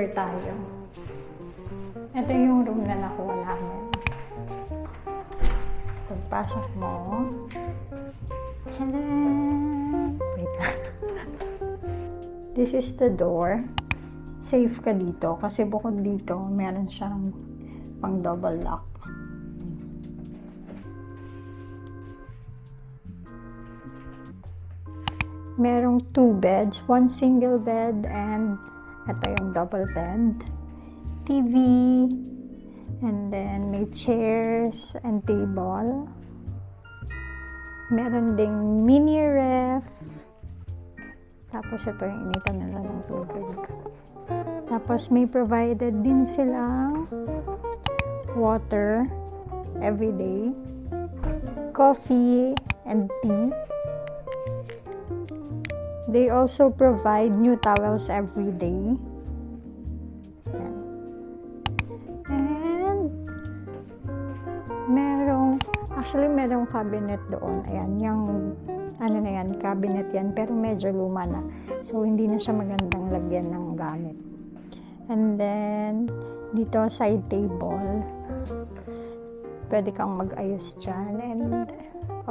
tour tayo. Ito yung room na nakuha namin. Pagpasok mo, tcharan! Wait lang. This is the door. Safe ka dito kasi bukod dito, meron siyang pang double lock. Merong 2 beds, 1 single bed and ito yung double bed. TV, and then may chairs and table. Meron ding mini ref. Tapos ito yung initan nila ng tubig. Tapos may provided din silang water every day, coffee and tea. They also provide new towels every day. And merong cabinet doon. Ayan, yung ano na yan, cabinet yan, pero medyo luma na. So, hindi na siya magandang lagyan ng gamit. And then, dito, side table. Pwede kang mag-ayos dyan. And,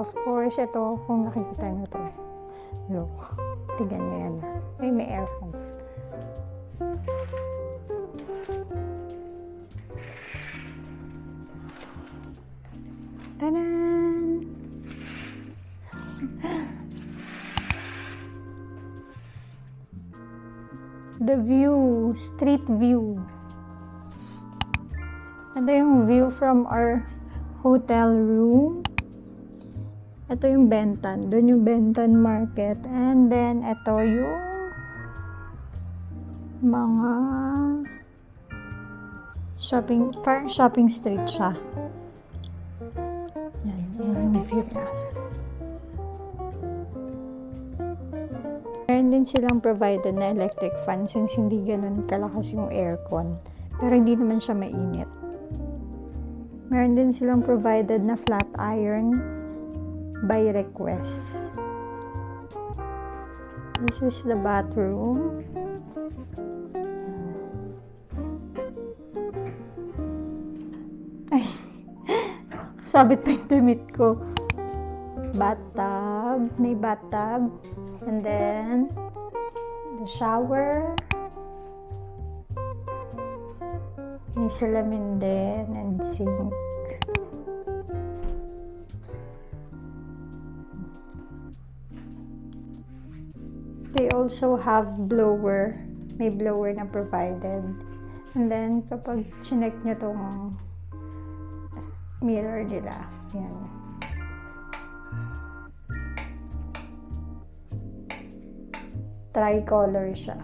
of course, ito, kung nakikita nyo to. Look, tignan nyo yan. Ay, may aircon. Tanan! The view, street view. Ito yung view from our hotel room. Ito yung Bentan. Doon yung Bentan Market. And then, ito yung mga shopping street siya. Yan yung view niya. Meron din silang provided na electric fan since hindi ganun kalakas yung aircon. Pero hindi naman siya mainit. Meron din silang provided na flat iron by request. This is the bathroom. Ay, sabit pa yung damit ko. Bathtub, may bathtub. And then, the shower. May salamin din and sink. They also have blower. May blower na provided. And then, kapag chinek nyo tong mirror nila, yan. Tricolor siya.